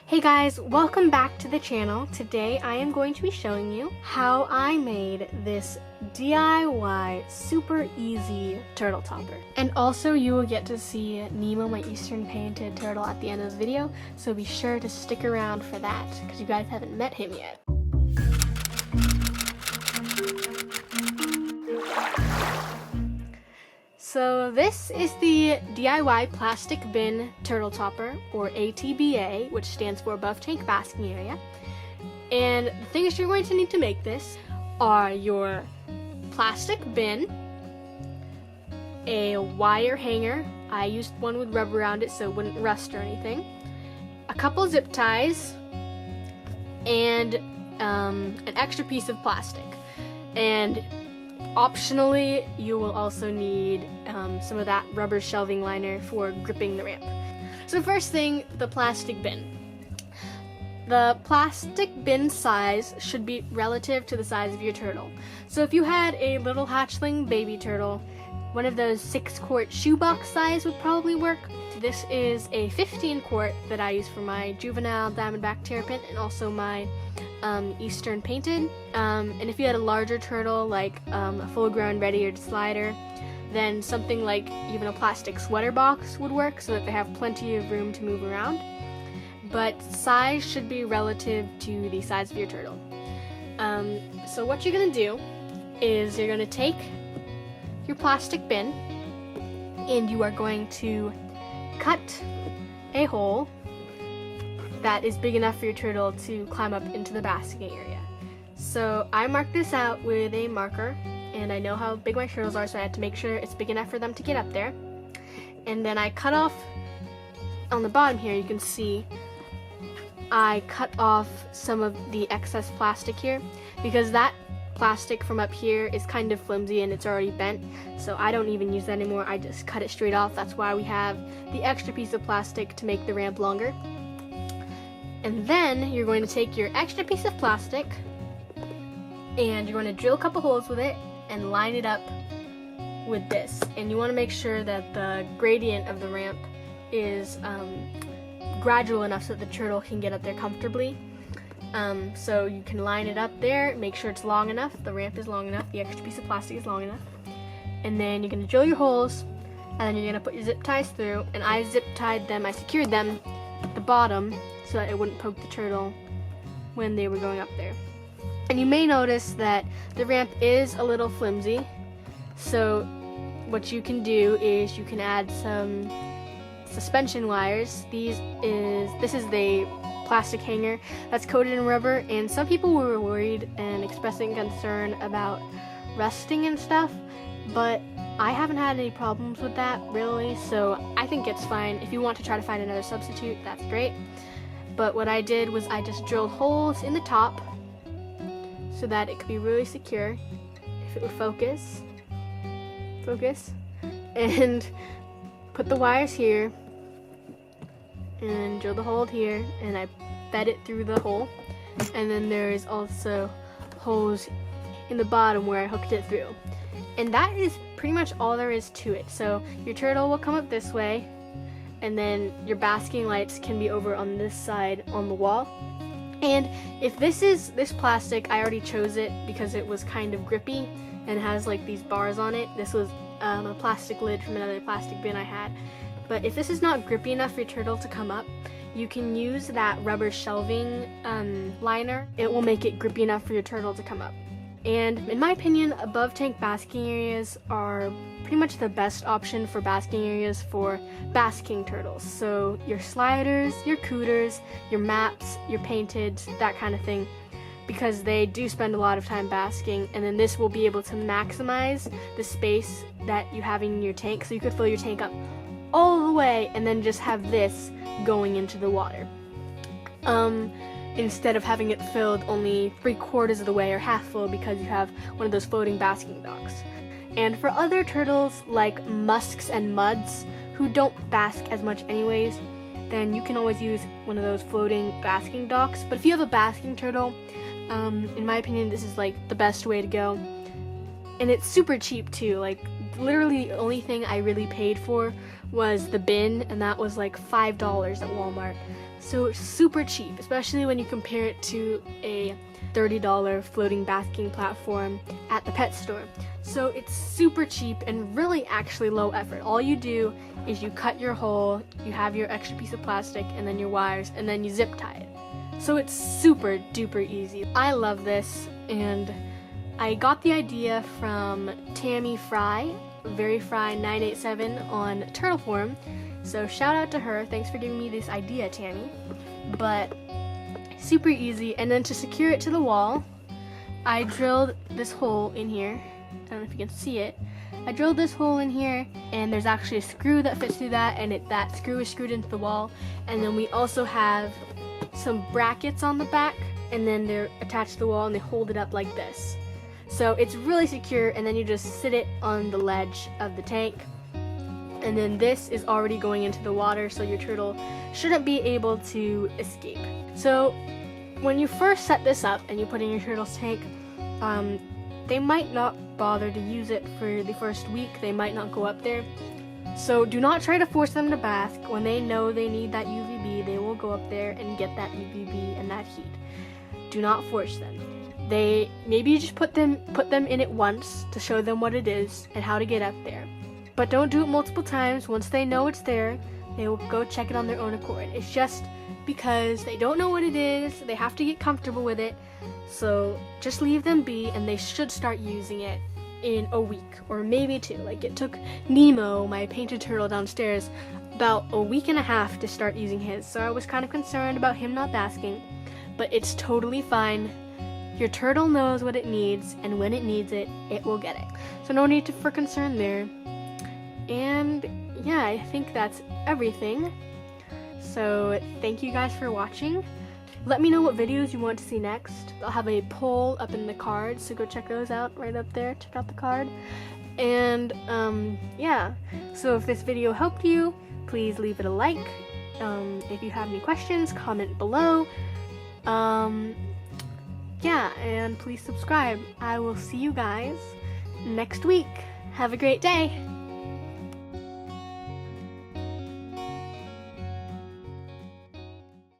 Hey guys, welcome back to the channel. Today I am going to be showing you how I made this DIY super easy turtle topper. And also you will get to see Nemo, my Eastern painted turtle, at the end of the video, so be sure to stick around for that because you guys haven't met him yet. So this is the DIY plastic bin turtle topper, or ATBA, which stands for above tank basking area. And the things you're going to need to make this are your plastic bin, a wire hanger. I used one with rubber around it so it wouldn't rust or anything, a couple zip ties, and an extra piece of plastic. And optionally, you will also need some of that rubber shelving liner for gripping the ramp. So first thing, the plastic bin. The plastic bin size should be relative to the size of your turtle. So if you had a little hatchling baby turtle, one of those 6-quart shoebox size would probably work. This is a 15-quart that I use for my juvenile diamondback terrapin and also my Eastern painted. And if you had a larger turtle, like a full-grown red-eared slider, then something like even a plastic sweater box would work so that they have plenty of room to move around. But size should be relative to the size of your turtle. So what you're going to do is you're going to take your plastic bin and you are going to cut a hole that is big enough for your turtle to climb up into the basking area. So I marked this out with a marker, and I know how big my turtles are, so I had to make sure it's big enough for them to get up there. And then I cut off, on the bottom here you can see, I cut off some of the excess plastic here, because that plastic from up here is kind of flimsy and it's already bent, so I don't even use that anymore. I just cut it straight off. That's why we have the extra piece of plastic to make the ramp longer. And then you're going to take your extra piece of plastic and you're going to drill a couple holes with it and line it up with this. And you want to make sure that the gradient of the ramp is gradual enough so that the turtle can get up there comfortably. So you can line it up there, make sure it's long enough, the ramp is long enough, the extra piece of plastic is long enough. And then you're going to drill your holes, and then you're going to put your zip ties through, and I zip tied them, I secured them at the bottom so that it wouldn't poke the turtle when they were going up there. And you may notice that the ramp is a little flimsy, so what you can do is you can add some suspension wires. This is the plastic hanger that's coated in rubber, and some people were worried and expressing concern about rusting and stuff, but I haven't had any problems with that really, so I think it's fine. If you want to try to find another substitute, that's great. But what I did was I just drilled holes in the top so that it could be really secure. If it would focus, and put the wires here and drill the hole here, and I fed it through the hole. And then there's also holes in the bottom where I hooked it through. And that is pretty much all there is to it. So your turtle will come up this way, and then your basking lights can be over on this side on the wall. And if this plastic, I already chose it because it was kind of grippy and has like these bars on it. This was a plastic lid from another plastic bin I had. But if this is not grippy enough for your turtle to come up, you can use that rubber shelving liner. It will make it grippy enough for your turtle to come up. And in my opinion, above tank basking areas are pretty much the best option for basking areas for basking turtles. So your sliders, your cooters, your maps, your painted, that kind of thing, because they do spend a lot of time basking, and then this will be able to maximize the space that you have in your tank, so you could fill your tank up all the way and then just have this going into the water. Instead of having it filled only 3/4 of the way or half full because you have one of those floating basking docks. And for other turtles like musks and muds who don't bask as much anyways, then you can always use one of those floating basking docks. But if you have a basking turtle, in my opinion, this is like the best way to go. And it's super cheap too. Like literally the only thing I really paid for was the bin, and that was like $5 at Walmart. So it's super cheap, especially when you compare it to a $30 floating basking platform at the pet store. So it's super cheap and really actually low effort. All you do is you cut your hole, you have your extra piece of plastic and then your wires, and then you zip tie it. So it's super duper easy. I love this, and I got the idea from Tammy Fry, Very Fry 987 on Turtle Forum. So shout out to her. Thanks for giving me this idea, Tammy. But super easy. And then to secure it to the wall, I drilled this hole in here. I don't know if you can see it. I drilled this hole in here, and there's actually a screw that fits through that, and that screw is screwed into the wall. And then we also have some brackets on the back, and then they're attached to the wall and they hold it up like this. So it's really secure, and then you just sit it on the ledge of the tank. And then this is already going into the water, so your turtle shouldn't be able to escape. So when you first set this up and you put in your turtle's tank, they might not bother to use it for the first week. They might not go up there. So do not try to force them to bask. When they know they need that UVB, they will go up there and get that UVB and that heat. Do not force them. Maybe you just put them in it once to show them what it is and how to get up there. But don't do it multiple times. Once they know it's there, they will go check it on their own accord. It's just because they don't know what it is, they have to get comfortable with it. So just leave them be, and they should start using it in a week or maybe 2. Like, it took Nemo, my painted turtle downstairs, about a week and a half to start using his. So I was kind of concerned about him not basking, but it's totally fine. Your turtle knows what it needs, and when it needs it, it will get it. So no need for concern there. And yeah, I think that's everything. So thank you guys for watching. Let me know what videos you want to see next. I'll have a poll up in the cards, so go check those out right up there. Check out the card. And yeah, so if this video helped you, please leave it a like. If you have any questions, comment below. Yeah, and please subscribe. I will see you guys next week. Have a great day.